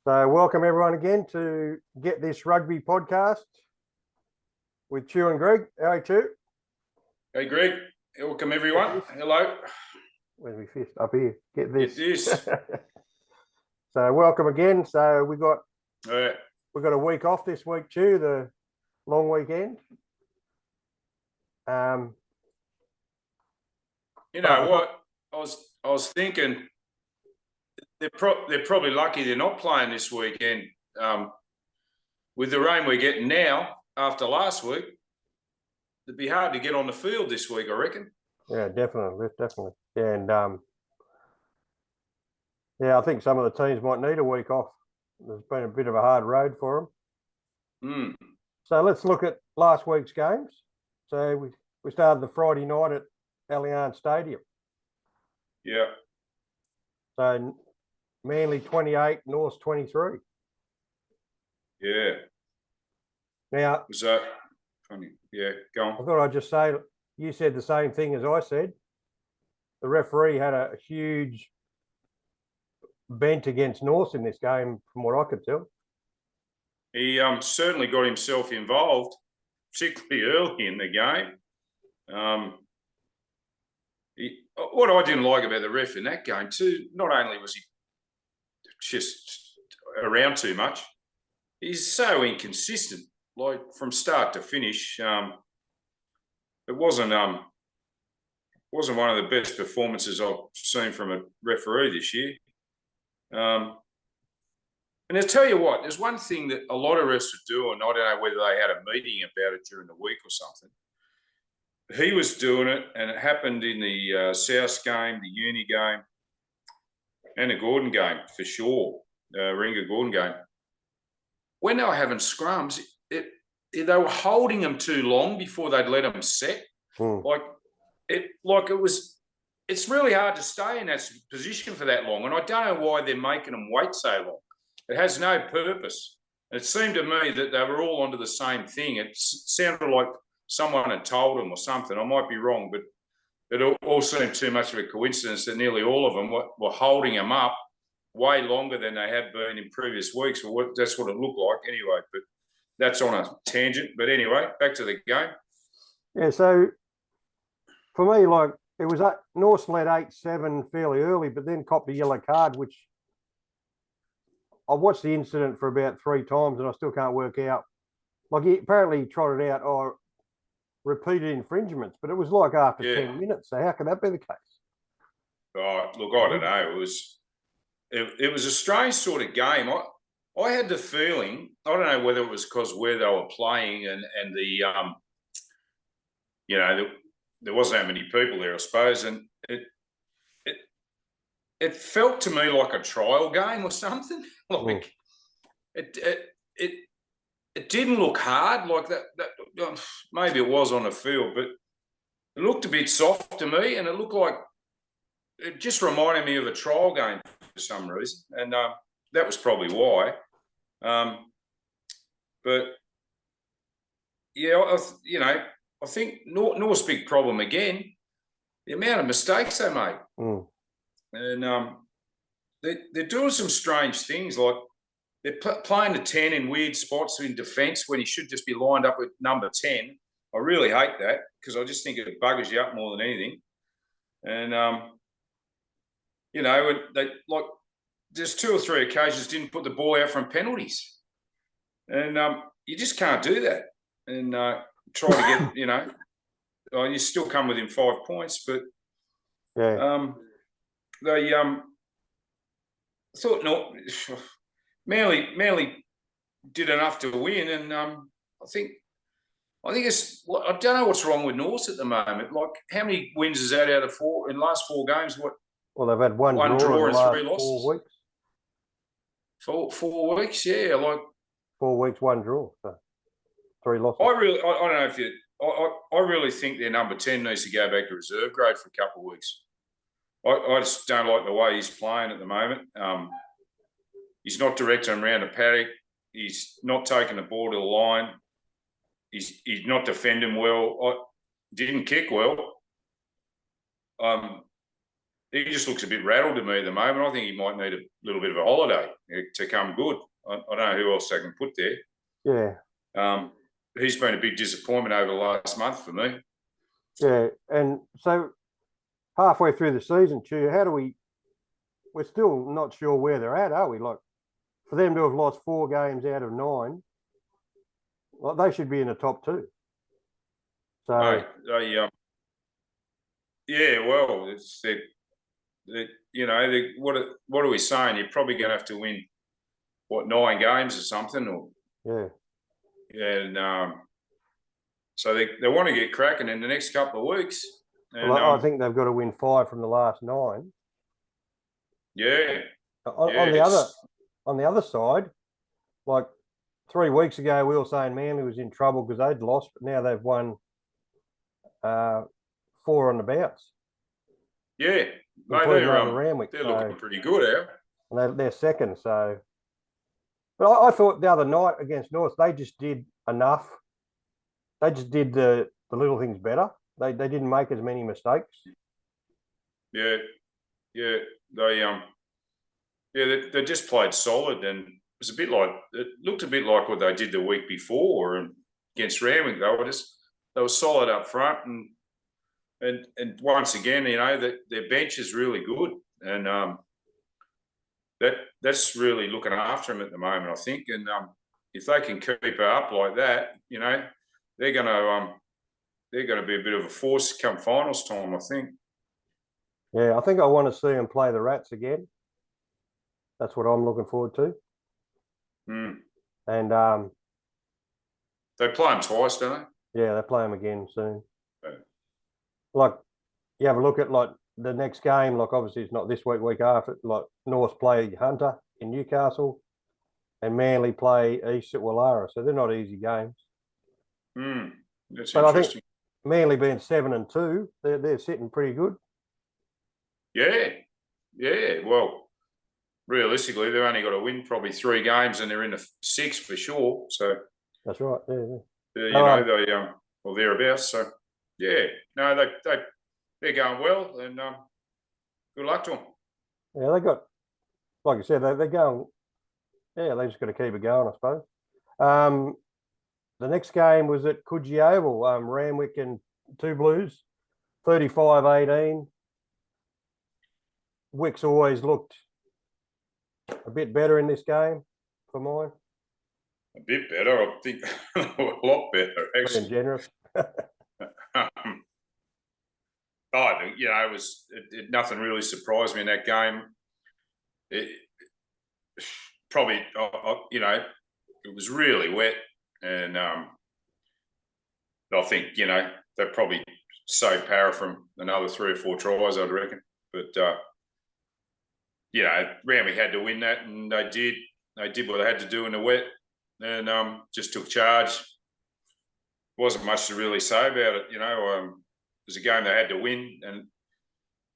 So welcome everyone again to Get This Rugby Podcast with Chew and Greg. How are you, Chew? Hey, Greg. Welcome everyone. Hello. Where's my fist? Up here. Get this. Get this. So welcome again. So we got All right. a week off this week, Chew, the long weekend. You know what? I was thinking they're probably lucky they're not playing this weekend. With the rain we're getting now after last week, it'd be hard to get on the field this week, I reckon. Yeah, definitely. And I think some of the teams might need a week off. There's been a bit of a hard road for them. So let's look at last week's games. So we started the Friday night at Allianz Stadium. Yeah. So Manly 28, Norths 23. Yeah. Now, was that funny? Yeah, go on. I thought I'd just say, you said the same thing as I said. The referee had a huge bent against Norths in this game, from what I could tell. He certainly got himself involved, particularly early in the game. What I didn't like about the ref in that game too, not only was he just around too much, he's so inconsistent, like from start to finish. It wasn't one of the best performances I've seen from a referee this year. And I'll tell you what, there's one thing that a lot of refs are doing. I don't know whether they had a meeting about it during the week or something. He was doing it, and it happened in the South game, the Uni game, and the Gordon game for sure, Ringa Gordon game. When they were having scrums, they were holding them too long before they'd let them set. It's really hard to stay in that position for that long, and I don't know why they're making them wait so long. It has no purpose. And it seemed to me that they were all onto the same thing. It sounded like someone had told them or something. I might be wrong, but it all seemed too much of a coincidence that nearly all of them were holding them up way longer than they have been in previous weeks. Well, that's what it looked like anyway, but that's on a tangent. But anyway, back to the game. Yeah, so for me, like, it was North led 8-7 fairly early, but then copped a yellow card, which I watched the incident for about 3 times and I still can't work out. Like, he apparently trotted out repeated infringements, but it was like after 10 minutes. So how can that be the case? Oh, look, I don't know. It was a strange sort of game. I had the feeling, I don't know whether it was because where they were playing and the there wasn't that many people there, I suppose, and it felt to me like a trial game or something. Like it didn't look hard like that. Maybe it was on the field, but it looked a bit soft to me, and it looked like it just reminded me of a trial game for some reason, and that was probably why. But yeah, I think North's big problem again, the amount of mistakes they made. And they're doing some strange things, like they're playing the 10 in weird spots in defence when he should just be lined up with number 10. I really hate that because I just think it buggers you up more than anything. And, there's 2 or 3 occasions didn't put the ball out from penalties. And you just can't do that. And try to get, you still come within 5 points, but they thought Manly did enough to win, and I think it's. I don't know what's wrong with North at the moment. Like, how many wins is that out of 4 in the last 4 games? Well, they've had one draw in the last 3 losses. 4 weeks. 4 weeks, yeah, like 4 weeks, 1 draw, so 3 losses. I don't know if you. I really think their number 10 needs to go back to reserve grade for a couple of weeks. I just don't like the way he's playing at the moment. He's not directing them around the paddock. He's not taking the ball to the line. He's not defending well. Didn't kick well. he just looks a bit rattled to me at the moment. I think he might need a little bit of a holiday to come good. I don't know who else they can put there. Yeah. He's been a big disappointment over the last month for me. Yeah, and so halfway through the season, Stu, we're still not sure where they're at, are we? Like, for them to have lost 4 games out of 9, like, they should be in the top 2. So, yeah, well, it's what are we saying? You're probably going to have to win 9 games or something, or and so they want to get cracking in the next couple of weeks. And, well, I think they've got to win 5 from the last 9. Yeah. On the other side, like 3 weeks ago, we were saying Manly was in trouble because they'd lost, but now they've won 4 on the bounce. Yeah, they're looking pretty good out. And they're second, so. But I thought the other night against North, they just did enough. They just did the little things better. They didn't make as many mistakes. Yeah. They just played solid, and it looked a bit like what they did the week before against Randwick. They were solid up front, and once again, that their bench is really good, and that's really looking after them at the moment, I think. And if they can keep it up like that, they're going to be a bit of a force come finals time, I think. Yeah, I think I want to see them play the Rats again. That's what I'm looking forward to. And they play them twice, don't they? Yeah, they play them again soon. Okay. Like, you have a look at like the next game. Like, obviously it's not this week after. Like, North play Hunter in Newcastle, and Manly play East at Wallara. So they're not easy games. That's but interesting. I think Manly being 7-2, they're sitting pretty good. Yeah. Well, realistically, they've only got to win probably 3 games, and they're in the 6 for sure. So that's right. Yeah. They thereabouts. So no, they're going well, and good luck to them. Yeah, they got, like I said, they're going. Yeah, they just got to keep it going, I suppose. The next game was at Coogee Oval, Randwick and 2 Blues, 35-18. Wick's always looked a bit better in this game for mine. A bit better, I think. A lot better, actually. Being generous. I think nothing really surprised me in that game. Probably, it was really wet, and I think they probably saved Para from another 3 or 4 tries, I'd reckon. But Randwick had to win that, and they did. They did what they had to do in the wet, and just took charge. Wasn't much to really say about it, It was a game they had to win, and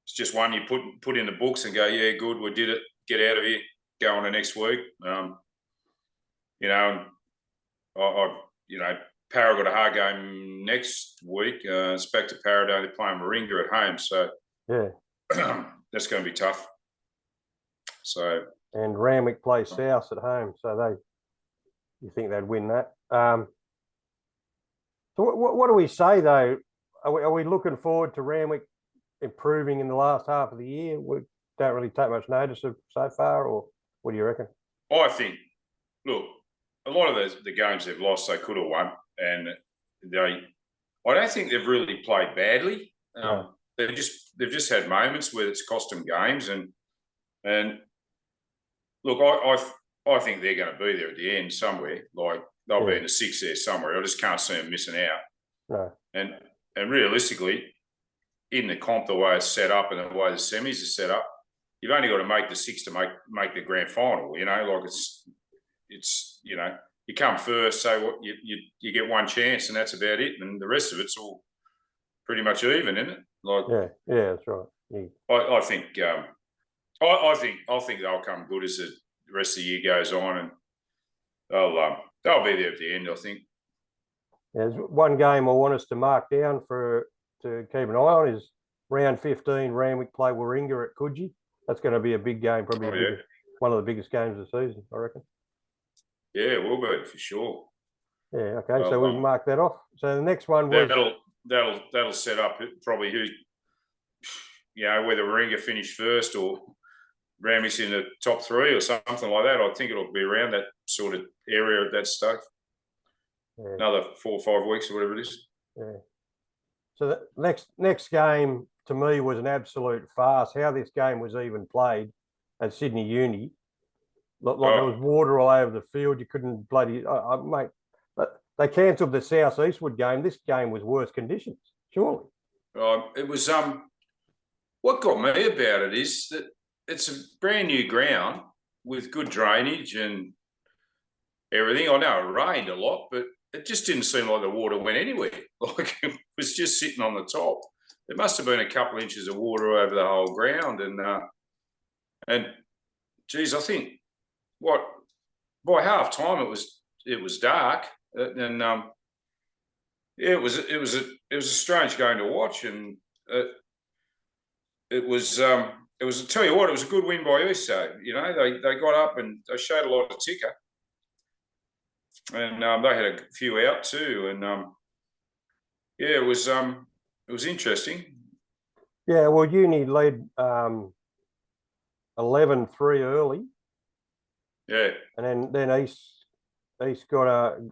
it's just one you put in the books and go, yeah, good, we did it. Get out of here. Go on to next week. Para got a hard game next week. It's back to Paraday. They're playing Moringa at home, so that's going to be tough. So, and Randwick plays South at home, so you think they'd win that? So what do we say though? Are we looking forward to Randwick improving in the last half of the year? We don't really take much notice of so far, or what do you reckon? I think, look, a lot of the games they've lost, they could have won, and I don't think they've really played badly. No. They've just had moments where it's cost them games, and look, I think they're going to be there at the end somewhere. Like, they'll be in the 6 there somewhere. I just can't see them missing out. No. And realistically, in the comp, the way it's set up and the way the semis are set up, you've only got to make the 6 to make the grand final. Like it's you come first, so what you get one chance, and that's about it, and the rest of it's all pretty much even, isn't it? Like, yeah, that's right. Yeah. I think I think they'll come good as the rest of the year goes on, and they'll be there at the end, I think. There's one game I want us to mark down to keep an eye on is round 15, Randwick play Warringah at Coogee. That's going to be a big game, probably one of the biggest games of the season, I reckon. Yeah, it will be for sure. Yeah, okay, so we've marked that off. So the next one was... That'll set up probably who, whether Warringah finish first or Randwick's in the top 3 or something like that. I think it'll be around that sort of area at that stage. Yeah. Another 4 or 5 weeks or whatever it is. Yeah. So the next game to me was an absolute farce. How this game was even played at Sydney Uni, there was water all over the field. You couldn't bloody mate. They cancelled the South Eastwood game. This game was worse conditions, surely. It was what got me about it is that it's a brand new ground with good drainage and everything. I know it rained a lot, but it just didn't seem like the water went anywhere. Like it was just sitting on the top. There must have been a couple of inches of water over the whole ground, and geez, I think by half time it was dark, and it was a strange game to watch, and it was I tell you what, it was a good win by USO. They got up and they showed a lot of ticker, and they had a few out too, and it was interesting. Yeah, well, Uni led 11-3 early. Yeah, and then East scored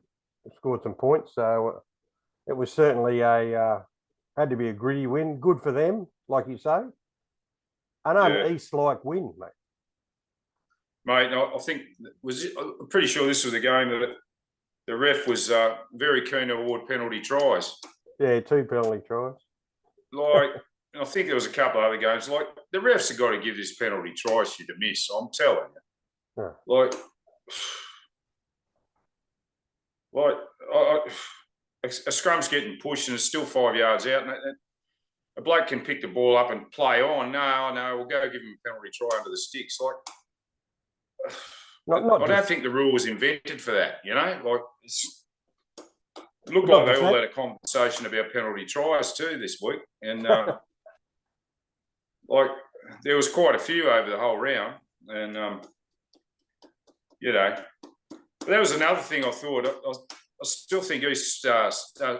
some points, so it was certainly had to be a gritty win. Good for them, like you say. An East-like win, mate. Mate, I think I'm pretty sure this was the game that the ref was very keen to award penalty tries. Yeah, 2 penalty tries. Like, I think there was a couple of other games. Like, the refs have got to give this penalty tries to miss. I'm telling you. Yeah. A scrum's getting pushed and it's still 5 yards out, and a bloke can pick the ball up and play on. No, we'll go give him a penalty try under the sticks. Like, I don't think the rule was invented for that. Like it looked like they all had a conversation about penalty tries too this week, and like there was quite a few over the whole round, and that was another thing I thought. I still think East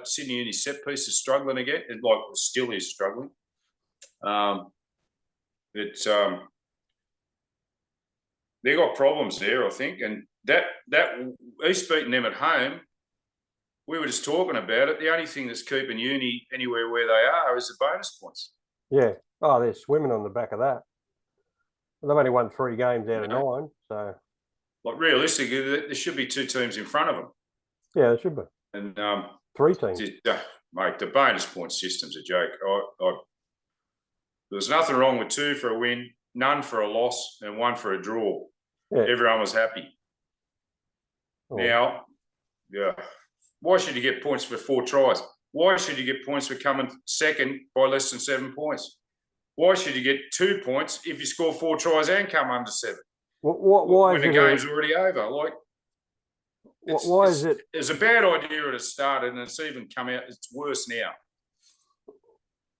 Sydney Uni set piece is struggling again. It still is struggling. They got problems there, I think, and that East beating them at home. We were just talking about it. The only thing that's keeping Uni anywhere where they are is the bonus points. Yeah. Oh, they're swimming on the back of that. They've only won 3 games out of 9, so. Like realistically, there should be 2 teams in front of them. Yeah, there should be. And 3 teams. Mate, the bonus point system's a joke. There was nothing wrong with 2 for a win, none for a loss, and 1 for a draw. Yeah. Everyone was happy. Oh. Now, why should you get points for 4 tries? Why should you get points for coming second by less than 7 points? Why should you get 2 points if you score 4 tries and come under 7? Why when the game's already over? Like, why is it? It was a bad idea at the start, and it's even come out. It's worse now.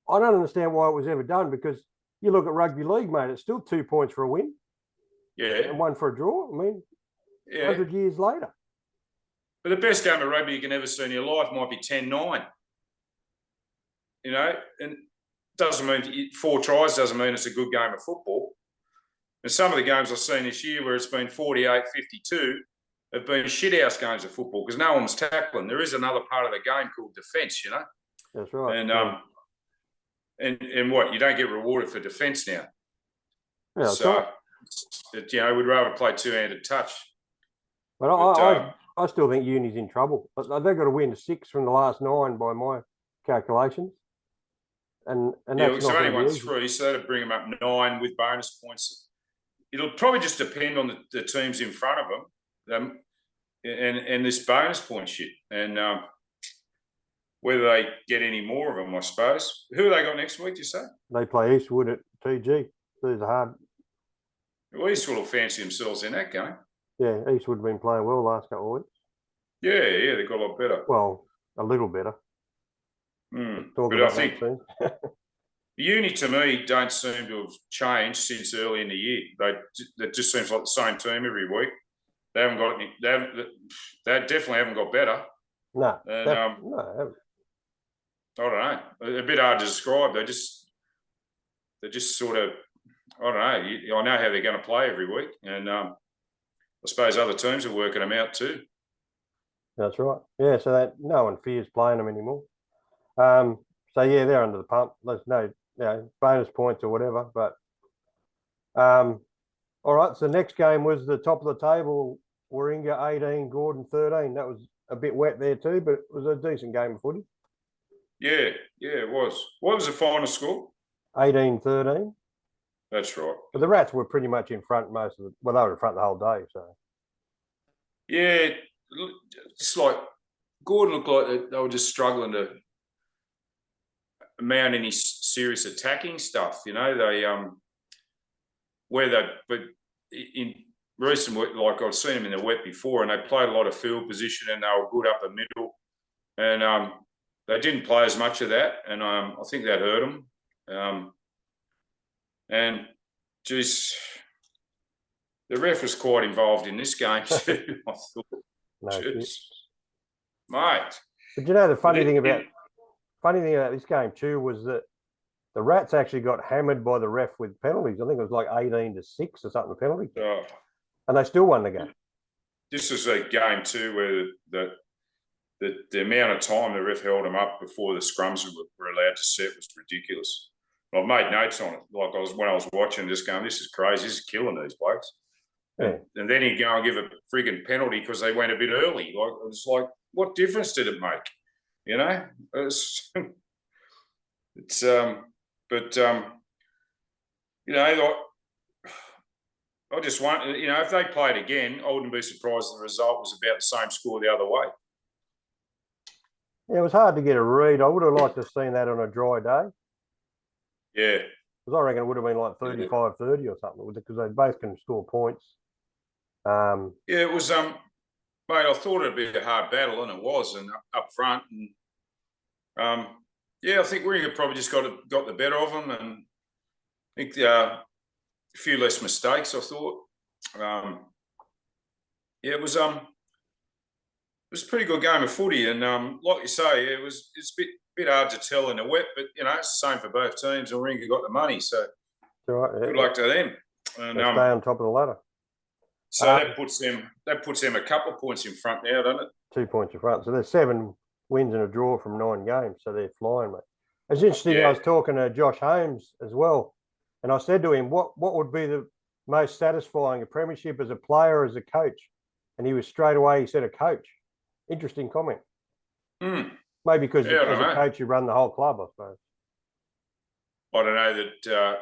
I don't understand why it was ever done, because you look at rugby league, mate. It's still 2 points for a win. Yeah, and 1 for a draw. I mean, 100 years later. But the best game of rugby you can ever see in your life might be 10-9. And doesn't mean 4 tries doesn't mean it's a good game of football. And some of the games I've seen this year where it's been 48-52 have been shithouse games of football because no one was tackling. There is another part of the game called defence, That's right. And what, you don't get rewarded for defence now. Yeah, so, we'd rather play 2-handed touch. But I still think Uni's in trouble. They've got to win 6 from the last 9 by my calculations. And that's so only won 3, so that'd bring them up 9 with bonus points. It'll probably just depend on the teams in front of them, and this bonus point shit, and whether they get any more of them, I suppose. Who have they got next week, you say? They play Eastwood at TG. There's a hard. Well, Eastwood will fancy themselves in that game. Yeah, Eastwood have been playing well the last couple of weeks. Yeah, they got a lot better. Well, a little better. But I think The uni to me don't seem to have changed since early in the year. It just seems like the same team every week. They haven't got any. They definitely haven't got better. No, and no. I don't know. A bit hard to describe. They're just sort of. I don't know. I know how they're going to play every week, and I suppose other teams are working them out too. That's right. Yeah, so that no one fears playing them anymore. So yeah, they're under the pump. There's no, bonus points or whatever. But all right. So next game was the top of the table. Warringah 18, Gordon 13. That was a bit wet there too, but it was a decent game of footy. Yeah, it was. What was the final score? 18-13. That's right. But the Rats were pretty much in front most of the. Well, they were in front the whole day. So. Yeah, it's like Gordon looked like they were just struggling to mount any serious attacking stuff. They but in recent week, like I've seen them in the wet before, and they played a lot of field position and they were good up the middle, and they didn't play as much of that, and I think that hurt them. And geez, the ref was quite involved in this game too. I thought, mate. But the funny thing about this game too was that the Rats actually got hammered by the ref with penalties. I think it was like 18-6 or something, the penalty. Oh, and they still won the game. This is a game too where the amount of time the ref held them up before the scrums were allowed to set was ridiculous. I've made notes on it. Like when I was watching this game, this is crazy. This is killing these blokes. Yeah. And then he'd go and give a frigging penalty because they went a bit early. Like it's like, what difference did it make? I just want, if they played again, I wouldn't be surprised if the result was about the same score the other way. Yeah, it was hard to get a read. I would have liked to have seen that on a dry day. Yeah. Because I reckon it would have been like 35-30 or something, because they both can score points. Yeah, it was, mate, I thought it'd be a hard battle, and it was, and up front. And I think Warringah probably just got the better of them, and I think a few less mistakes, I thought. It was a pretty good game of footy, and like you say, it's a bit hard to tell in the wet, but it's the same for both teams. And Warringah got the money, so right, good luck to them. And stay on top of the ladder. So that puts them a couple of points in front now, doesn't it? 2 points in front. So there's 7 wins and a draw from 9 games. So they're flying, mate. It's interesting. Yeah. I was talking to Josh Holmes as well, and I said to him, "What would be the most satisfying, a premiership as a player, or as a coach?" And he was straight away. He said, "A coach." Interesting comment. Maybe because as a coach, you run the whole club, I suppose. I don't know that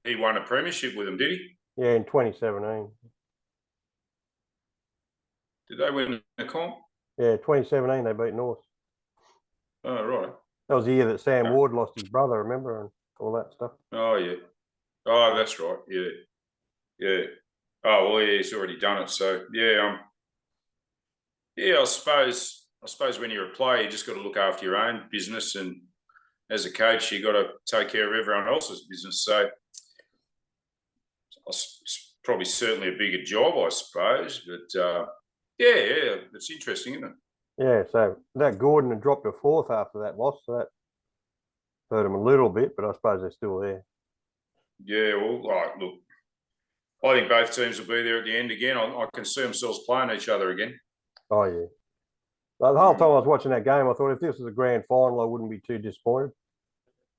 he won a premiership with them, did he? Yeah, in 2017. Did they win the comp? Yeah, 2017 they beat North. Oh, right. That was the year that Sam Ward lost his brother, remember, and all that stuff. Oh, yeah. Oh, that's right. Yeah. Yeah. Oh, well, yeah, he's already done it. So, yeah, I suppose when you're a player, you just got to look after your own business, and as a coach, you got to take care of everyone else's business. So it's probably certainly a bigger job, I suppose. But yeah, it's interesting, isn't it? Yeah. So that Gordon had dropped to 4th after that loss, so that hurt them a little bit, but I suppose they're still there. Yeah. Well, look, I think both teams will be there at the end again. I can see themselves playing each other again. Oh yeah. The whole time I was watching that game, I thought if this was a grand final, I wouldn't be too disappointed.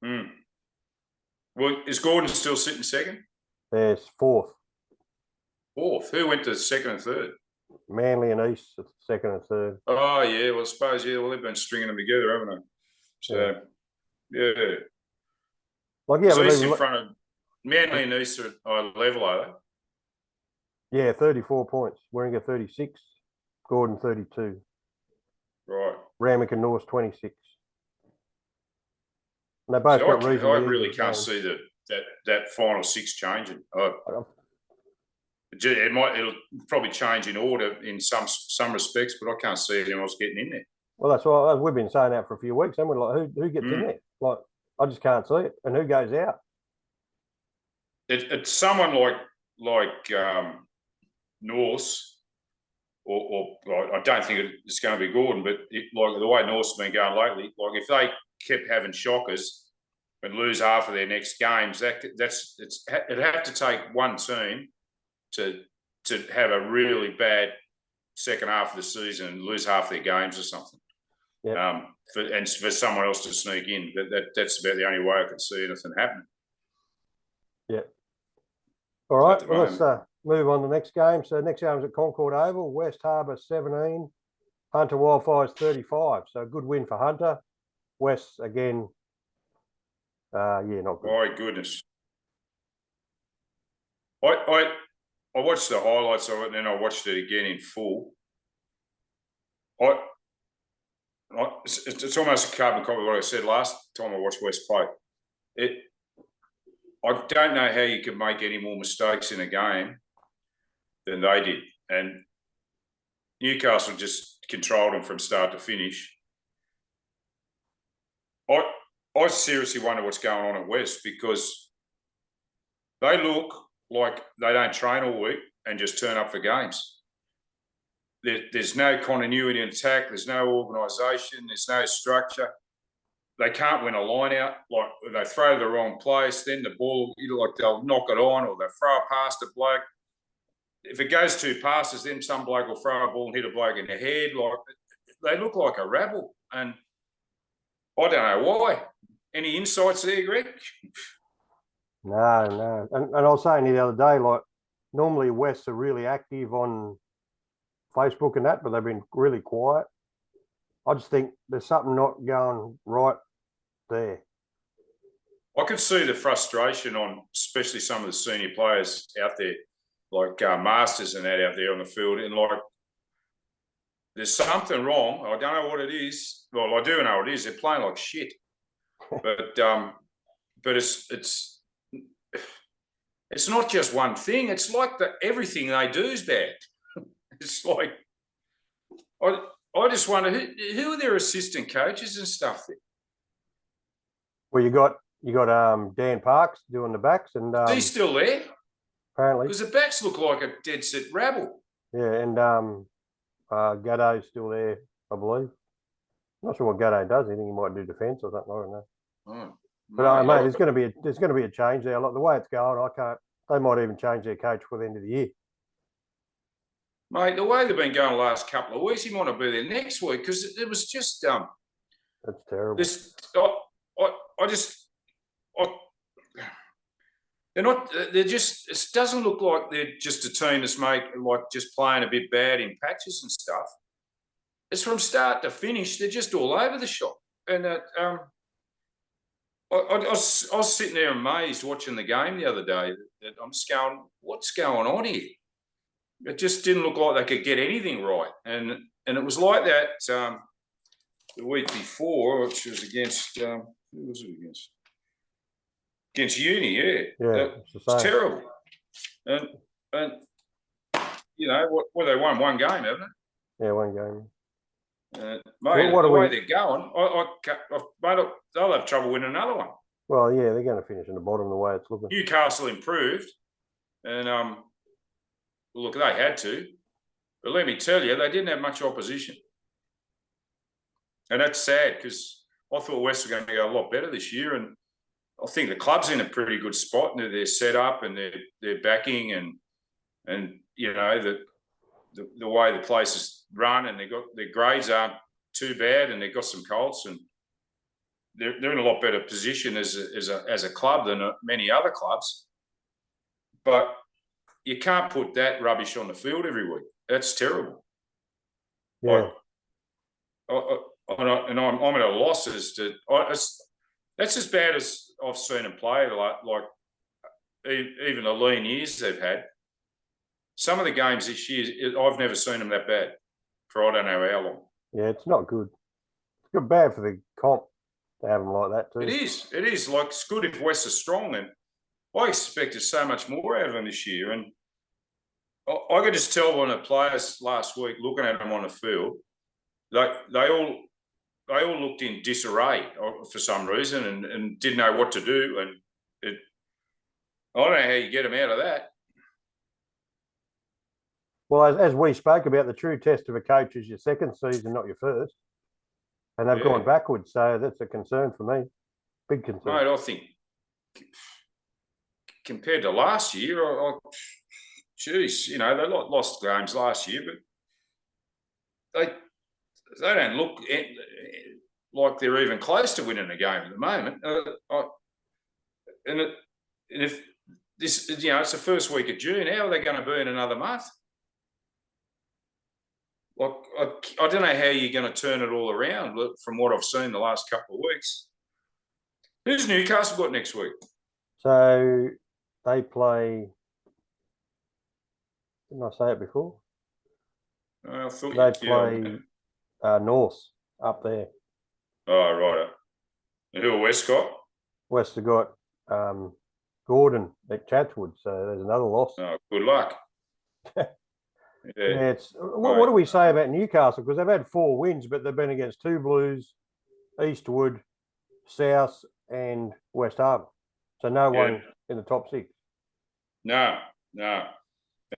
Well, is Gordon still sitting second? Yes, 4th. 4th? Who went to 2nd and 3rd? Manly and East, 2nd and 3rd. Oh, yeah. Well, I suppose, well, they've been stringing them together, haven't they? So, yeah. Like, yeah, so East in front of Manly and East are level, are they? Yeah, 34 points. Warringah 36, Gordon 32. Right. Ramick and North 26. And they both got reasonably. I really can't see that final 6 changing. It'll probably change in order in some respects, but I can't see anyone else getting in there. Well, that's why we've been saying that for a few weeks, haven't we? Like, who gets in there? Like, I just can't see it. And who goes out? It's someone like Norse, or I don't think it's going to be Gordon, but like the way Norse have been going lately, like if they kept having shockers and lose half of their next games, it'd have to take one team to have a really bad second half of the season and lose half their games or something. Yeah. For someone else to sneak in, that's about the only way I could see anything happening. Yeah. All right, well, let's move on to the next game. So next game is at Concord Oval, West Harbour 17, Hunter Wildfires 35. So a good win for Hunter. West again, not good. My goodness. I watched the highlights of it and then I watched it again in full. It's almost a carbon copy of what I said last time I watched West play. I don't know how you can make any more mistakes in a game than they did. And Newcastle just controlled them from start to finish. I seriously wonder what's going on at West, because they look like they don't train all week and just turn up for games. There's no continuity in attack. There's no organisation. There's no structure. They can't win a line out. Like they throw to the wrong place, then the ball, like they'll knock it on, or they'll throw a pass to bloke. If it goes two passes, then some bloke will throw a ball and hit a bloke in the head. Like they look like a rabble, and I don't know why. Any insights there, Greg? No. And I was saying the other day, like normally Wests are really active on Facebook and that, but they've been really quiet. I just think there's something not going right there. I can see the frustration on especially some of the senior players out there, like Masters and that out there on the field. And like, there's something wrong. I don't know what it is. Well, I do know what it is. They're playing like shit. But it's not just one thing. It's like everything they do is bad. It's like I just wonder who are their assistant coaches and stuff. Well, you got Dan Parks doing the backs, and he's still there apparently, because the backs look like a dead set rabble. Yeah, and Gaddo's still there, I believe. I'm not sure what Gaddo does. I think he might do defence or something. I don't know. Oh, but mate, there's going to be a change there. Like the way it's going, they might even change their coach for the end of the year. Mate, the way they've been going the last couple of weeks, he might not be there next week, because it was just that's terrible. They're not. They're just. It doesn't look like they're just a team that's just playing a bit bad in patches and stuff. It's from start to finish. They're just all over the shop. And I was sitting there amazed watching the game the other day. I'm just going, what's going on here? It just didn't look like they could get anything right. And it was like that the week before, which was against who was it against? Against Uni, yeah. Yeah, it's terrible. And you know what they won one game, haven't they? Yeah, one game. Mate, the way they're going, they'll have trouble winning another one. Well, yeah, they're going to finish in the bottom the way it's looking. Newcastle improved, and look, they had to, but let me tell you, they didn't have much opposition, and that's sad, because I thought West were going to go a lot better this year, and I think the club's in a pretty good spot, and they're set up, and they're backing, and you know the way the place is run, and their grades aren't too bad, and they've got some Colts, and they're in a lot better position as a club than many other clubs. But you can't put that rubbish on the field every week. That's terrible. Yeah. And I'm at a loss as to that's as bad as I've seen them play. Like even the lean years they've had. Some of the games this year, I've never seen them that bad for I don't know how long. Yeah, it's not good. It's good bad for the comp to have them like that too. It is. Like, it's good if West are strong, and I expected so much more out of them this year. And I could just tell when the players last week, looking at them on the field, they they all looked in disarray for some reason and didn't know what to do. And I don't know how you get them out of that. Well, as we spoke about, the true test of a coach is your second season, not your first. And they've gone backwards, so that's a concern for me. Big concern. Mate, I think compared to last year, geez, they lost games last year, but they don't look like they're even close to winning a game at the moment. And if this, it's the first week of June, how are they going to be in another month? Like, I don't know how you're going to turn it all around from what I've seen the last couple of weeks. Who's Newcastle got next week? So they play. Didn't I say it before? I thought they play North up there. Oh, right. And who are West got? West have got Gordon at Chatswood, so there's another loss. Oh, good luck. Yeah, it's what do we say about Newcastle? Because they've had 4 wins, but they've been against 2 Blues, Eastwood, South, and West Harbour. So no one in the top 6. No.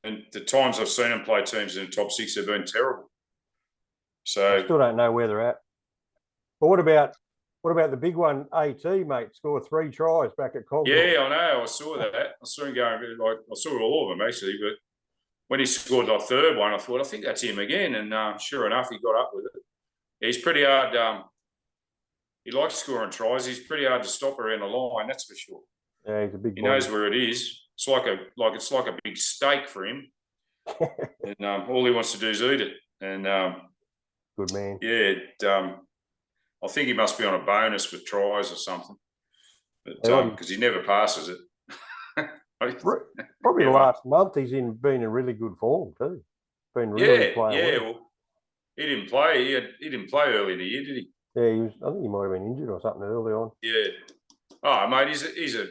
And the times I've seen them play teams in the top 6 have been terrible. So I still don't know where they're at. But what about the big one, AT, mate? Scored 3 tries back at Cogswell. Yeah, I know. I saw that. I saw him going, I saw all of them actually, but when he scored the third one, I thought, I think that's him again. And sure enough, he got up with it. He's pretty hard. He likes scoring tries. He's pretty hard to stop around the line, that's for sure. Yeah, he's a big. He knows where it is. It's like a big steak for him. And all he wants to do is eat it. And good man. Yeah, I think he must be on a bonus with tries or something. But because he never passes it. Probably the last month he's been in really good form too. Been really playing. Yeah. Well. Well, he didn't play. He didn't play early in the year, did he? Yeah, I think he might have been injured or something early on. Yeah. Oh, mate, he's a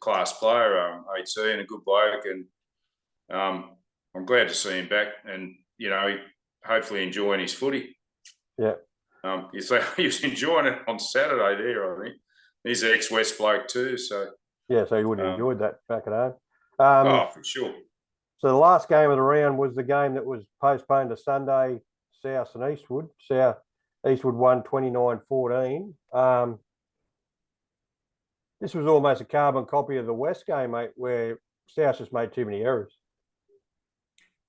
class player, AT, and a good bloke, and I'm glad to see him back, and hopefully enjoying his footy. Yeah. You say he was enjoying it on Saturday there, I think. He's an ex-West bloke too, so. Yeah, so he would have enjoyed that back at home. For sure. So the last game of the round was the game that was postponed to Sunday, South and Eastwood. Eastwood won 29-14. This was almost a carbon copy of the West game, mate, where South just made too many errors.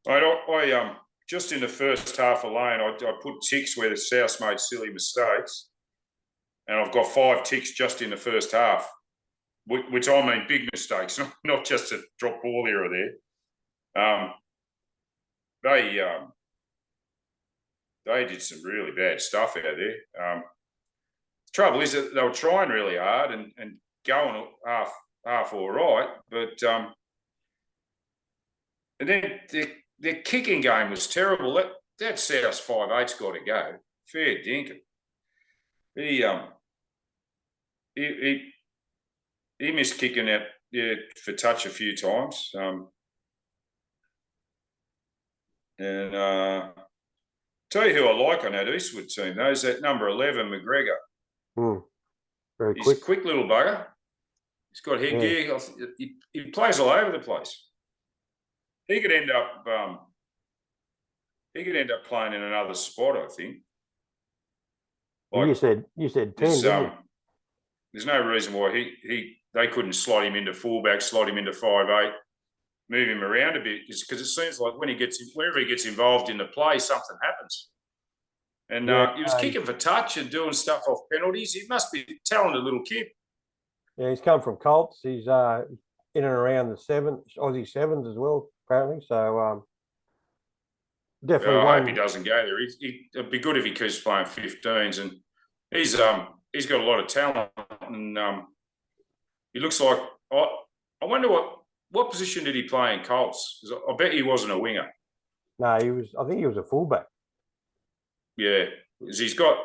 I just in the first half alone, I put ticks where the South made silly mistakes, and I've got 5 ticks just in the first half, which I mean big mistakes, not just a drop ball here or there. They did some really bad stuff out there. The trouble is that they were trying really hard and going half all right, but and then their kicking game was terrible. That South's 5'8's got to go. Fair dinkum. He missed kicking out for touch a few times. Tell you who I like on that Eastwood team, though, is that number 11, McGregor. Very He's quick. a quick little bugger. He's got headgear. Yeah. He plays all over the place. He could end up playing in another spot, I think. Like, you said 10, didn't you? There's no reason why they couldn't slot him into fullback, slot him into 5'8", move him around a bit, because it seems like whenever he gets involved in the play, something happens. And he was kicking for touch and doing stuff off penalties. He must be a talented little kid. Yeah, he's come from Colts. He's in and around the Aussie sevens as well, apparently. So definitely. I hope he doesn't go there. It'd be good if he keeps playing 15s, and he's got a lot of talent, and he looks like. I wonder what position did he play in Colts? Because I bet he wasn't a winger. No, I think he was a fullback. Yeah, because he's got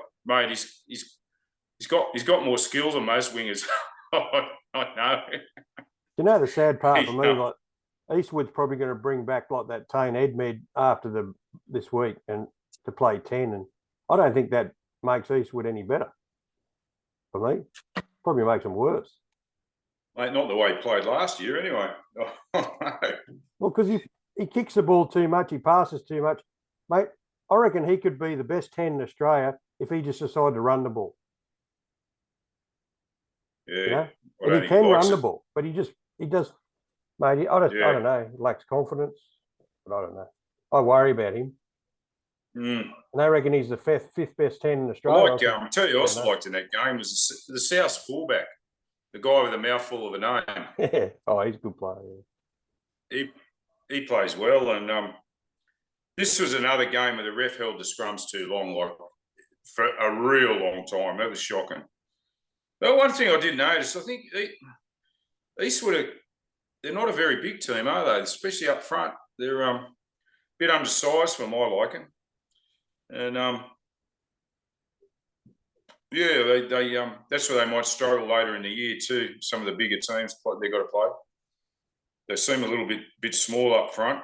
got more skills than most wingers. I know. You know the sad part for me, like Eastwood's probably going to bring back like that Tane Edmed after this week and to play 10, and I don't think that makes Eastwood any better. For me, probably makes them worse. Mate, not the way he played last year, anyway. Well, because he kicks the ball too much, he passes too much, mate. I reckon he could be the best 10 in Australia if he just decided to run the ball. Yeah, you know? And he can run the ball, but he does, mate. I don't know. He lacks confidence, but I don't know. I worry about him. And I reckon he's the fifth best 10 in Australia. I'll tell you, I also liked in that game was the South fullback, the guy with a mouthful of a name. Yeah. Oh, he's a good player. Yeah. He plays well, and this was another game where the ref held the scrums too long, like for a real long time. That was shocking. But one thing I did notice, I think Eastwood, they're not a very big team, are they? Especially up front, they're a bit undersized for my liking, and they that's where they might struggle later in the year too. Some of the bigger teams they've got to play. They seem a little bit small up front.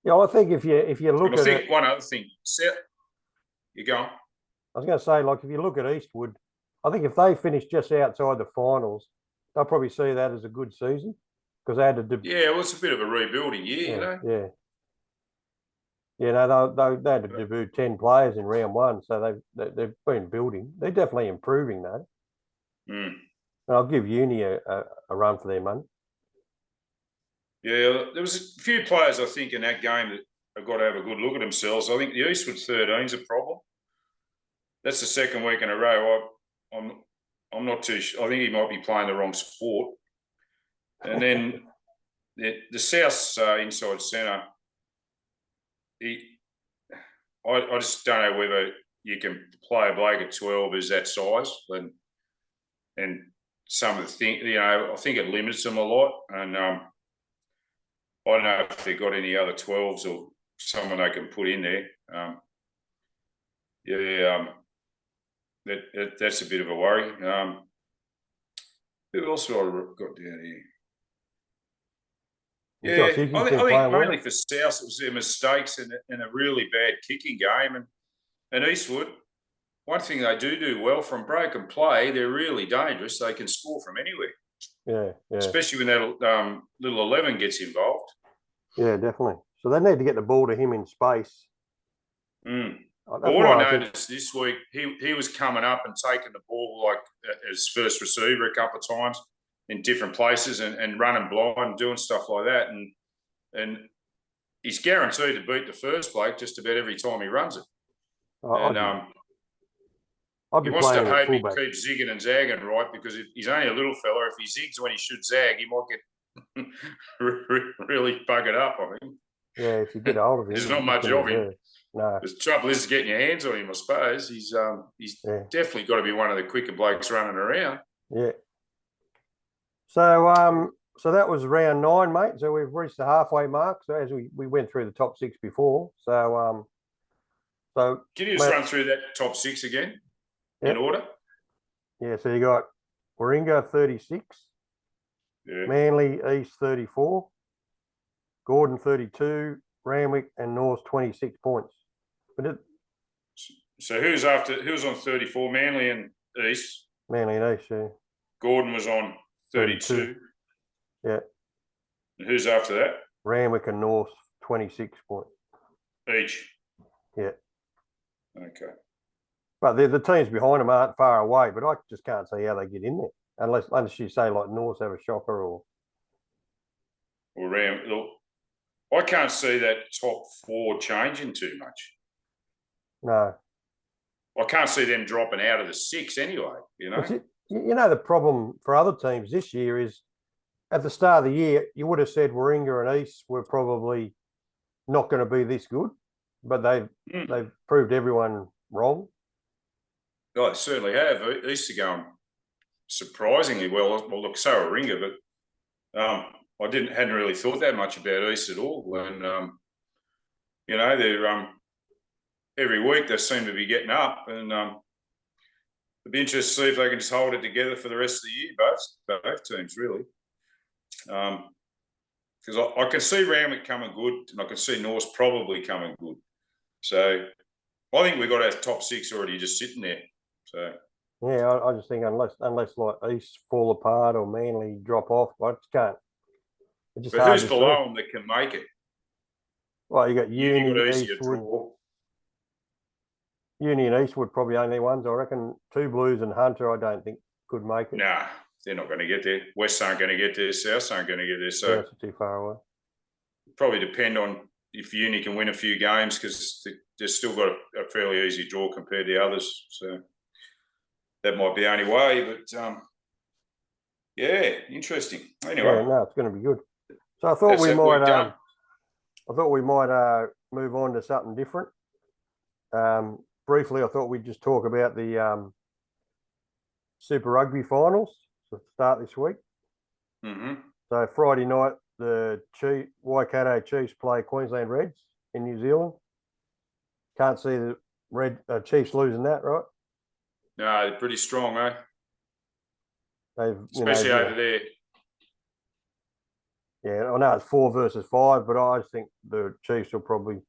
Yeah, I think if you look at it, one other thing, you go on. I was going to say, like, if you look at Eastwood, I think if they finish just outside the finals, they'll probably see that as a good season because they had to. Well, it's a bit of a rebuilding year, you know. Yeah. Yeah, no, they had to debut 10 players in round one, so they've been building. They're definitely improving, though. And I'll give Uni a run for their money. Yeah, there was a few players, I think, in that game that have got to have a good look at themselves. I think the Eastwood 13 is a problem. That's the second week in a row. I'm not too sure. I think he might be playing the wrong sport. And then the South's inside centre, I just don't know whether you can play a bloke at 12 who's that size. And some of the things, I think it limits them a lot. And I don't know if they've got any other 12s or someone they can put in there. That's a bit of a worry. Who else have I got down here? Yeah, I think mainly for South, it was their mistakes and a really bad kicking game. And Eastwood, one thing they do well from broken play, they're really dangerous. They can score from anywhere. Yeah. Especially when that little 11 gets involved. Yeah, definitely. So they need to get the ball to him in space. But what I noticed this week, he was coming up and taking the ball like as first receiver a couple of times in different places and running blind and doing stuff like that. And he's guaranteed to beat the first bloke just about every time he runs it. He wants to hope he keeps zigging and zagging, right? Because he's only a little fella. If he zigs when he should zag, he might get really buggered up, I think. Yeah, if you get hold of him. There's not much of him. No. The trouble is getting your hands on him, I suppose. He's definitely got to be one of the quicker blokes running around. Yeah. So that was round 9, mate. So we've reached the halfway mark. So as we went through the top 6 before. So can you just run through that top 6 again in order? Yeah. So you got Warringah 36, Manly East 34, Gordon 32, Randwick and North 26 points. So who's on 34? Manly and East. Manly and East, yeah. Gordon was on 32. Yeah. And who's after that? Randwick and North 26 points each. Yeah. Okay. But the teams behind them aren't far away, but I just can't see how they get in there unless you say like North have a shocker or Randwick. I can't see that top 4 changing too much. No. I can't see them dropping out of the 6 anyway, the problem for other teams this year is at the start of the year, you would have said Warringah and East were probably not going to be this good, but they've proved everyone wrong. Oh, they certainly have. East are going surprisingly well. Well, look, so are Warringah, but I hadn't really thought that much about East at all. And they're every week they seem to be getting up, and it'd be interesting to see if they can just hold it together for the rest of the year. Both teams really, because I can see Randwick coming good, and I can see North probably coming good. So I think we've got our top 6 already just sitting there. So yeah, I just think unless like East fall apart or Manly drop off, I just can't. It's just but hard who's to below see. them that can make it? Well, you got Uni Uni, got easier Eastwood. draw. Uni and Eastwood probably only ones. I reckon Two Blues and Hunter, I don't think could make it. Nah, they're not going to get there. West aren't going to get there. South aren't going to get there. So Yeah, it's too far away. probably depend on if Uni can win a few games because they've still got a fairly easy draw compared to others. So that might be the only way. But yeah, interesting. Anyway, Yeah, no, it's going to be good. So I thought that's we that might. week done. I thought we might move on to something different. Briefly, I thought we'd just talk about the Super Rugby finals to start this week. Mm-hmm. So Friday night, the Waikato Chiefs play Queensland Reds in New Zealand. Can't see the Chiefs losing that, right? No, they're pretty strong, eh? Especially over there. Yeah, I know it's 4 versus 5, but I just think the Chiefs will probably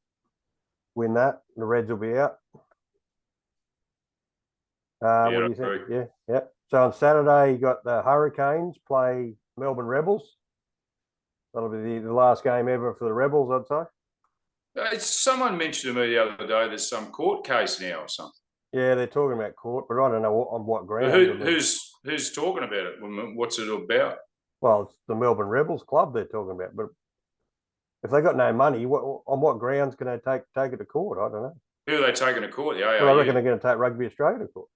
win that. The Reds will be out. What do you think? Yeah, yeah. So on Saturday, you got the Hurricanes play Melbourne Rebels. That'll be the last game ever for the Rebels, I'd say. Someone mentioned to me the other day there's some court case now or something. Yeah, they're talking about court, but I don't know on what ground. Who's talking about it? What's it about? Well, it's the Melbourne Rebels club they're talking about. But if they got no money, on what grounds can they take it to court? I don't know. Who are they taking to court? The AAU? Well, I reckon they're going to take Rugby Australia to court.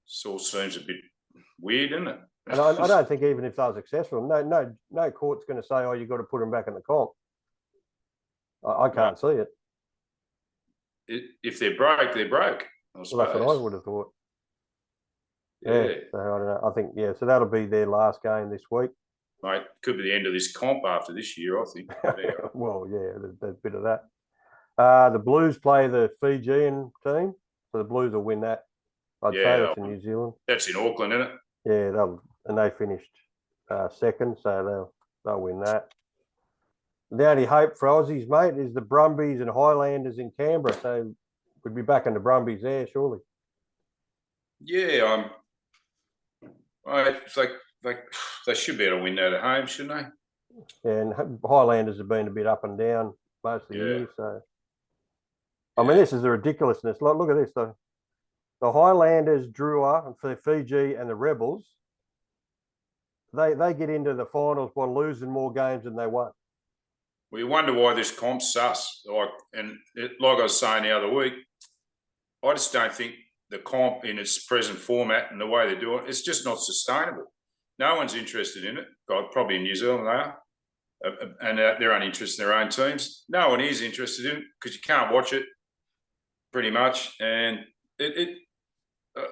This all seems a bit weird, isn't it? And I don't think even if they were successful, no court's going to say, "Oh, you've got to put them back in the comp." I can't see it. If they're broke, they're broke. Well, that's what I would have thought. Yeah. So I don't know. I think so that'll be their last game this week. Mate, could be the end of this comp after this year, I think. Well, yeah, there's a bit of that. The Blues play the Fijian team, so the Blues will win that. I'd say that's in New Zealand. That's in Auckland, isn't it? Yeah, they finished second, so they'll win that. The only hope for Aussies, mate, is the Brumbies and Highlanders in Canberra. So we'd be back in the Brumbies there, surely. Yeah, they should be able to win that at home, shouldn't they? Yeah, and Highlanders have been a bit up and down most of the year. So, I mean, this is a ridiculousness. Look at this. The Highlanders, Drua, and for Fiji and the Rebels, they get into the finals by losing more games than they won. Well, you wonder why this comp's sus. Like I was saying the other week, I just don't think the comp in its present format and the way they do it, it's just not sustainable. No one's interested in it. God, probably in New Zealand they are. And they're only interested in their own teams. No one is interested in it because you can't watch it pretty much. And I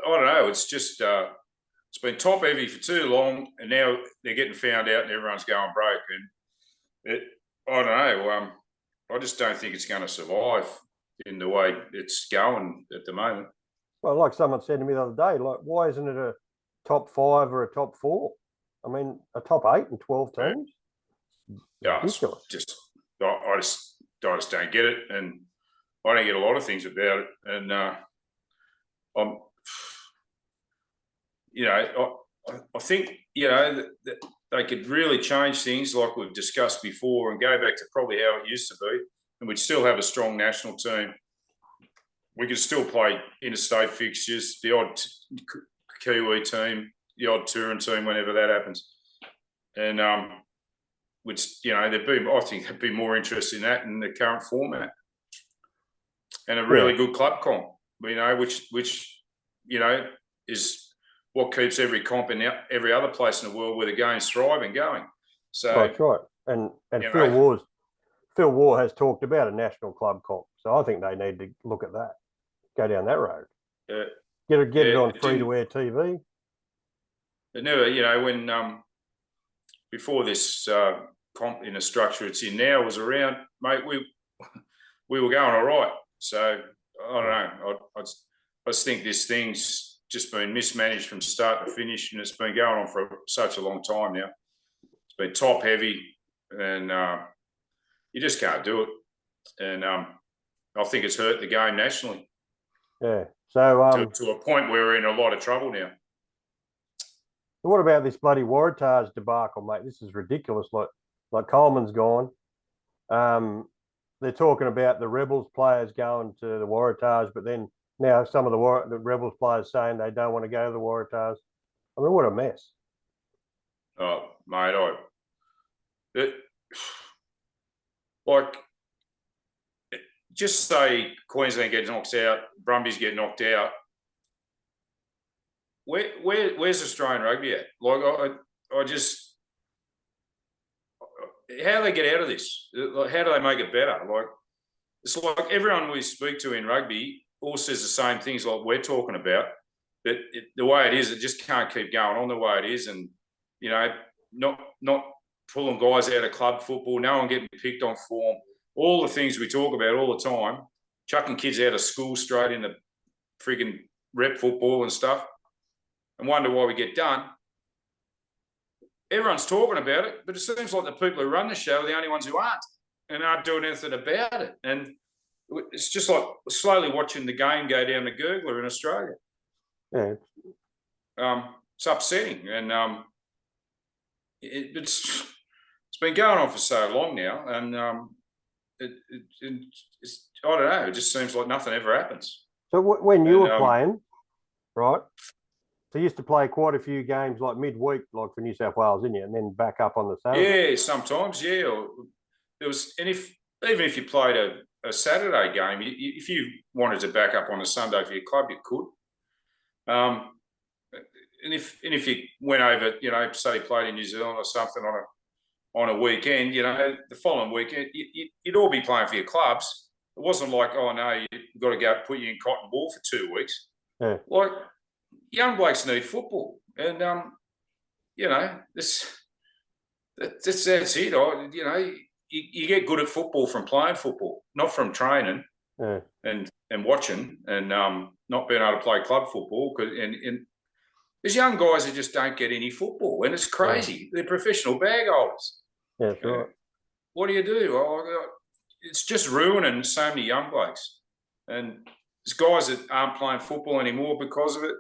don't know, it's just it's been top heavy for too long and now they're getting found out and everyone's going broke. And I don't know. I just don't think it's going to survive in the way it's going at the moment. Well, like someone said to me the other day, like, why isn't it a top 5 or a top 4? I mean, a top 8 and 12 teams? Yeah, ridiculous. I just don't get it. And I don't get a lot of things about it. And I think, that they could really change things like we've discussed before and go back to probably how it used to be. And we'd still have a strong national team. We could still play interstate fixtures, the odd Kiwi team, the odd touring team, whenever that happens. And I think they'd be more interested in that in the current format. And a really good club comp, which is what keeps every comp in every other place in the world where the game's thriving going. So that's right. And Phil Waugh has talked about a national club comp. So I think they need to look at that. Go down that road. Get it on free-to-air TV. It never, when before this comp in the structure it's in now was around, mate, we were going all right. So I don't know. I just think this thing's just been mismanaged from start to finish, and it's been going on for such a long time now. It's been top heavy, and you just can't do it. And I think it's hurt the game nationally. Yeah. So to a point where we're in a lot of trouble now. what about this bloody Waratahs debacle, mate? This is ridiculous. Like Coleman's gone. They're talking about the Rebels players going to the Waratahs, but then now some of the Rebels players saying they don't want to go to the Waratahs. I mean, what a mess. Oh, mate, just say Queensland gets knocked out, Brumbies get knocked out. Where's Australian rugby at? Like, I just, how do they get out of this? Like, how do they make it better? Like, it's like everyone we speak to in rugby all says the same things like we're talking about. That the way it is, it just can't keep going on the way it is, and you know, not pulling guys out of club football, no one getting picked on form, all the things we talk about all the time, chucking kids out of school straight into frigging rep football and stuff, and wonder why we get done. Everyone's talking about it, but it seems like the people who run the show are the only ones who aren't and aren't doing anything about it. And it's just like slowly watching the game go down the gurgler in Australia. Yeah. It's upsetting, and it's been going on for so long now, and it's, I don't know. It just seems like nothing ever happens. So when you were playing, right? So you used to play quite a few games like midweek, like for New South Wales, didn't you? And then back up on the Saturday. Yeah, sometimes, yeah. Or there was, and even if you played a Saturday game, if you wanted to back up on a Sunday for your club, you could. And if you went over, you know, say you played in New Zealand or something on a weekend, you know, the following weekend, you'd all be playing for your clubs. It wasn't like, oh no, you've got to go put you in cotton ball for 2 weeks. Yeah. Like, young blokes need football, and you know, that's it. You know, you get good at football from playing football, not from training and watching, and not being able to play club football. And there's young guys that just don't get any football, and it's crazy. They're professional bag holders. Yeah, that's right. What do you do? It's just ruining so many young blokes. And there's guys that aren't playing football anymore because of it.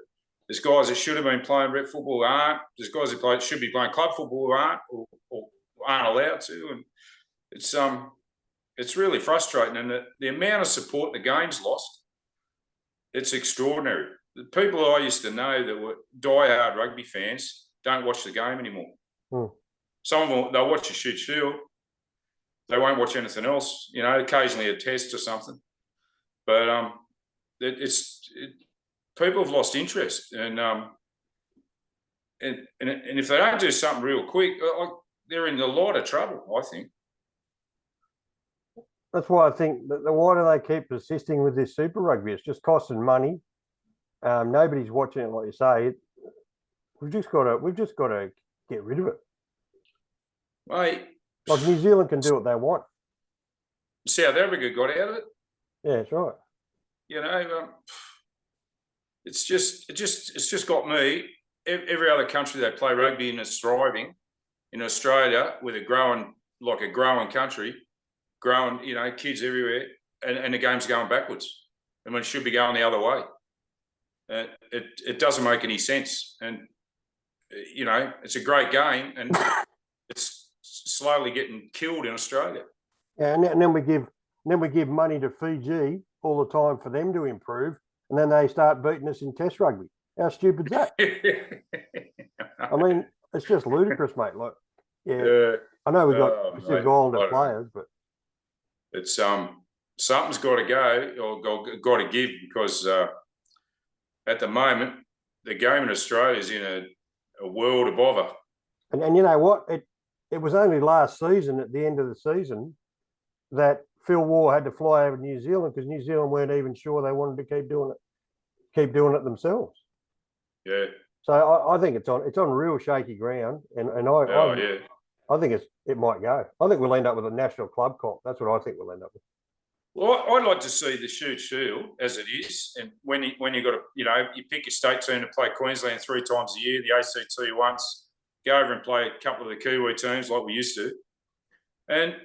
There's guys that should have been playing rep football who aren't. There's guys that should be playing club football who aren't or aren't allowed to. And it's really frustrating. And the amount of support the game's lost, it's extraordinary. The people I used to know that were die-hard rugby fans don't watch the game anymore. Some of them, they'll watch a shoot shield. They won't watch anything else, you know, occasionally a test or something. But people have lost interest, and if they don't do something real quick, they're in a lot of trouble, I think. That's why I think that why do they keep persisting with this Super Rugby? It's just costing money. Nobody's watching it, like you say. We've just got to get rid of it. Mate, like New Zealand can do what they want. South Africa got out of it. Yeah, that's right. You know, it's just got me. Every other country they play rugby in is thriving. In Australia, with a growing country, you know, kids everywhere, and the game's going backwards. I mean, it should be going the other way. It doesn't make any sense. And you know, it's a great game, and it's slowly getting killed in Australia. Yeah, and then we give money to Fiji all the time for them to improve, and then they start beating us in Test rugby. How stupid's that? I mean, it's just ludicrous, mate. Like, I know we've got Pacific Islander players, but it's something's got to go or got to give, because at the moment the game in Australia is in a world of bother. And you know what? It was only last season, at the end of the season, that Phil Waugh had to fly over to New Zealand because New Zealand weren't even sure they wanted to keep doing it themselves. Yeah. So I think it's on real shaky ground, and I think it might go. I think we'll end up with a national club comp. That's what I think we'll end up with. Well, I'd like to see the shoot shield as it is, and when you got to, you know, you pick your state team to play Queensland 3 times a year, the ACT once, go over and play a couple of the Kiwi teams like we used to, and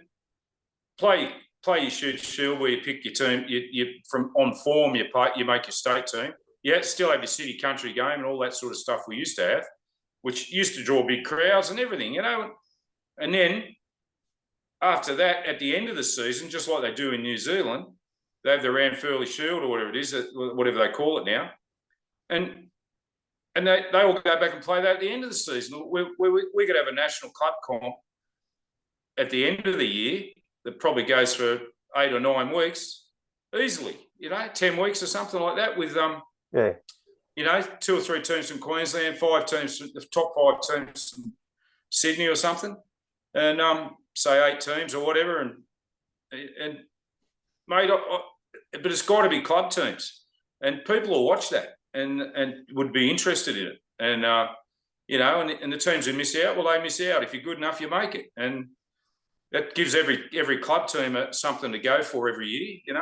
play play your shoot shield where you pick your team. You from on form, you make your state team. You still have your city country game and all that sort of stuff we used to have, which used to draw big crowds and everything, you know. And then after that, at the end of the season, just like they do in New Zealand, they have the Ranfurly Shield or whatever it is, whatever they call it now. And they all go back and play that at the end of the season. We could have a national club comp at the end of the year that probably goes for 8 or 9 weeks easily, 10 weeks or something like that with, 2 or 3 teams from Queensland, 5 teams, the top 5 teams from Sydney or something, and say 8 teams or whatever. And mate, but it's got to be club teams, and people will watch that and would be interested in it. And, and the teams who miss out, well, they miss out. If you're good enough, you make it. And that gives every club team something to go for every year, and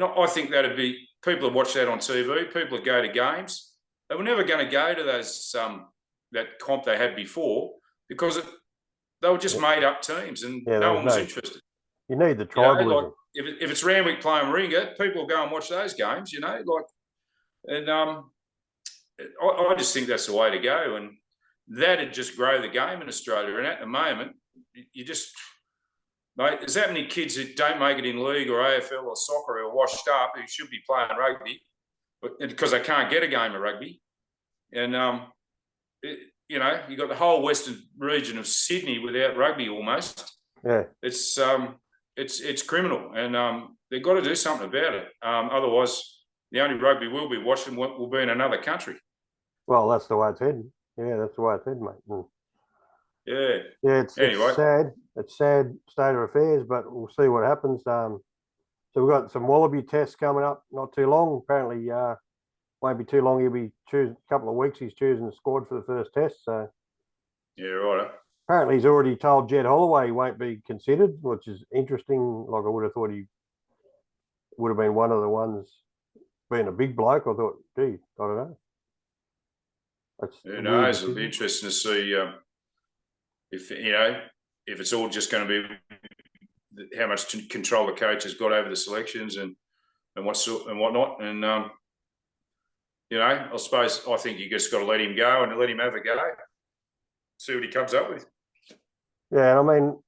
I think that'd be, people would watch that on TV, people would go to games. They were never going to go to those that comp they had before because they were just made up teams and no one was interested. You need the tribalism. Like if it's Randwick playing Ringer, people will go and watch those games, and I just think that's the way to go, and that'd just grow the game in Australia. And at the moment, mate, there's that many kids that don't make it in league or AFL or soccer or washed up who should be playing rugby, but because they can't get a game of rugby. And you got the whole western region of Sydney without rugby almost. Yeah, it's criminal, and they've got to do something about it. Otherwise, the only rugby we'll be watching will be in another country. Well, that's the way it's heading. Yeah, that's the way it's heading, mate. Yeah. It's sad. It's sad state of affairs, but we'll see what happens. So we've got some Wallaby tests coming up not too long. Apparently, won't be too long. He'll be a couple of weeks. He's choosing the squad for the first test. So yeah, right. Apparently, he's already told Jed Holloway he won't be considered, which is interesting. Like, I would have thought he would have been one of the ones, being a big bloke. I thought, gee, I don't know. Who knows? It'll be interesting to see if it's all just going to be how much control the coach has got over the selections and whatnot. And I suppose I think you just got to let him go and let him have a go, see what he comes up with. Yeah, and I mean,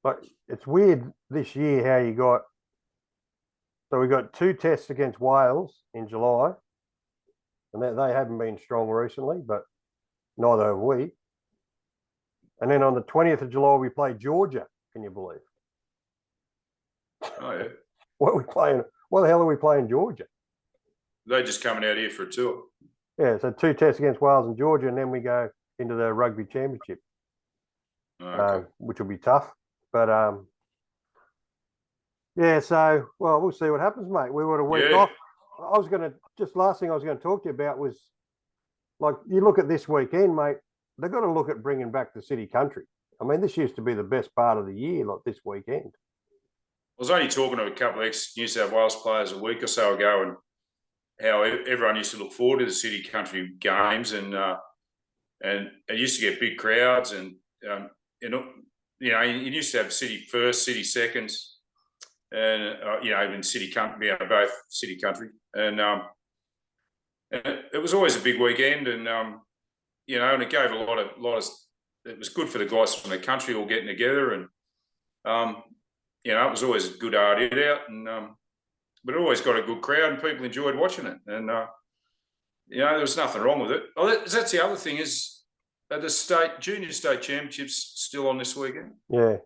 like, it's weird this year how you got. So we got 2 tests against Wales in July. And they haven't been strong recently, but neither have we. And then on the 20th of July, we play Georgia. Can you believe? Oh, yeah. What are we playing? What the hell are we playing Georgia? They're just coming out here for a tour. Yeah, so 2 tests against Wales and Georgia, and then we go into the Rugby Championship, which will be tough. But, so, well, we'll see what happens, mate. We got a week off. Last thing I was going to talk to you about was, like, you look at this weekend, mate, they've got to look at bringing back the city country. I mean, this used to be the best part of the year, like this weekend. I was only talking to a couple of ex-New South Wales players a week or so ago and how everyone used to look forward to the city country games and it used to get big crowds and, you used to have city first, city second, and even city country, both city country, and it was always a big weekend, and and it gave a lot of. It was good for the guys from the country all getting together, and it was always a good hard hit out, and but it always got a good crowd, and people enjoyed watching it, and there was nothing wrong with it. Oh, that's the other thing is the junior state championships still on this weekend. Yeah.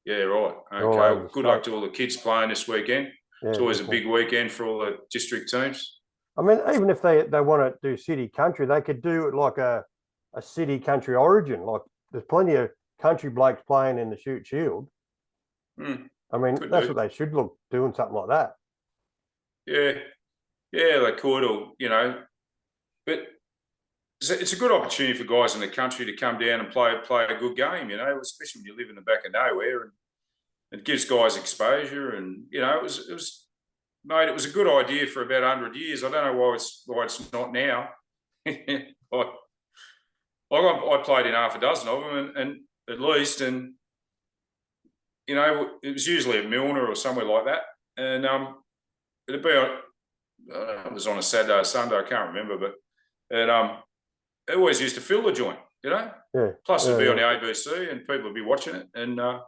Yeah, right. Okay. Well, good luck to all the kids playing this weekend. Yeah, it's always a big weekend for all the district teams. I mean, even if they want to do city country, they could do it like a city country origin. Like, there's plenty of country blokes playing in the Shoot Shield. I mean, that's what they should look doing, something like that. Yeah, they could, or but it's a good opportunity for guys in the country to come down and play a good game, especially when you live in the back of nowhere, and it gives guys exposure. And it was mate, it was a good idea for about 100 years. I don't know why it's not now. I played in half a dozen of them, and at least, and it was usually at Milner or somewhere like that, and it'd be it was on a Saturday or Sunday, I can't remember, but it always used to fill the joint, Yeah. Plus, it'd be on the ABC, and people would be watching it, and it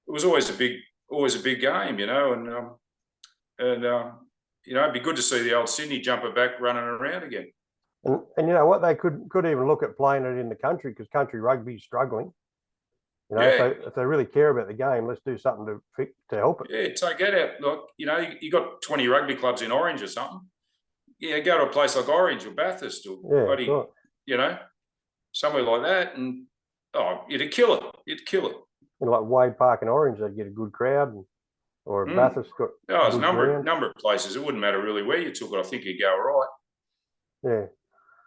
was always a big game, and it'd be good to see the old Sydney jumper back running around again. And you know what? They could even look at playing it in the country, because country rugby is struggling. If they really care about the game, let's do something to help it. Yeah, take that out. Like, you got 20 rugby clubs in Orange or something. Yeah, go to a place like Orange or Bathurst or somewhere like that, and it'd kill it. You'd kill it. Like Wade Park in Orange, they'd get a good crowd, or Bathurst got. There's a number of places. It wouldn't matter really where you took it. I think you'd go all right. Yeah,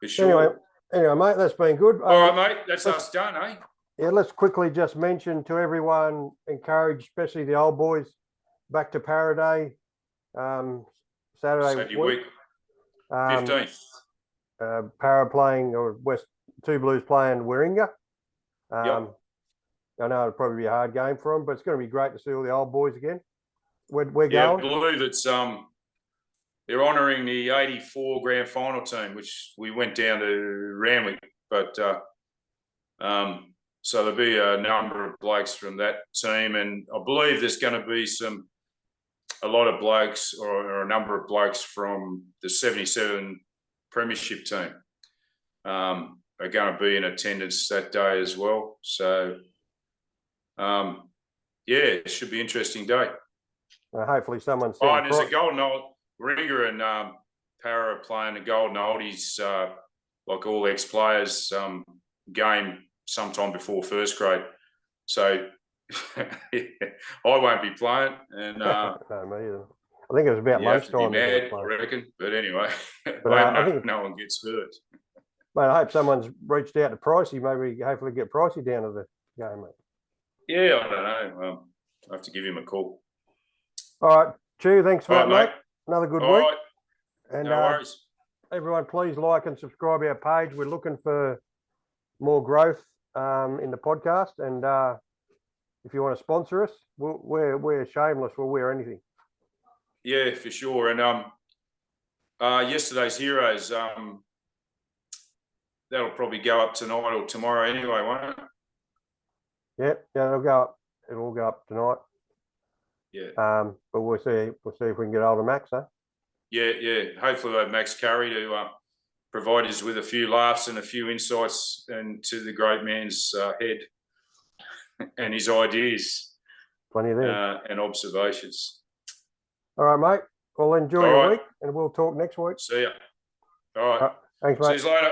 for sure. Anyway, mate, that's been good. All right, mate, that's us done, eh? Yeah, let's quickly just mention to everyone, encourage especially the old boys back to Paraday Saturday week. 15th. Para playing, or West Two Blues playing Warringah. I know it'll probably be a hard game for them, but it's going to be great to see all the old boys again. We're going. I believe it's they're honouring the '84 grand final team, which we went down to Randwick, but so there'll be a number of blokes from that team, and I believe there's going to be a lot of blokes or a number of blokes from the 77 premiership team are going to be in attendance that day as well. So, it should be an interesting day. Hopefully someone's... and there's a Golden Old... Ringer and Para are playing a Golden Oldies, like all ex-players, game sometime before first grade. So I won't be playing. And no, me either. I think it was about lunchtime. Mad, I reckon. But anyway, I think no one gets hurt. Mate, I hope someone's reached out to Pricey. Maybe hopefully get Pricey down to the game, mate. Yeah, I don't know. I have to give him a call. All right, Chew, thanks for that, mate. Another good week. Right. And no worries. Everyone, please like and subscribe our page. We're looking for more growth in the podcast, and if you want to sponsor us, we're shameless. We'll wear anything. Yeah, for sure. And yesterday's heroes, that'll probably go up tonight or tomorrow anyway, won't it? Yeah, it'll go up. It'll all go up tonight. Yeah. But we'll see if we can get hold of Max, huh? Yeah. Hopefully we'll have Max Curry to provide us with a few laughs and a few insights into the great man's head and his ideas. Plenty there. And observations. All right, mate. Well, enjoy your week, and we'll talk next week. See ya. All right. Thanks, mate. See you later.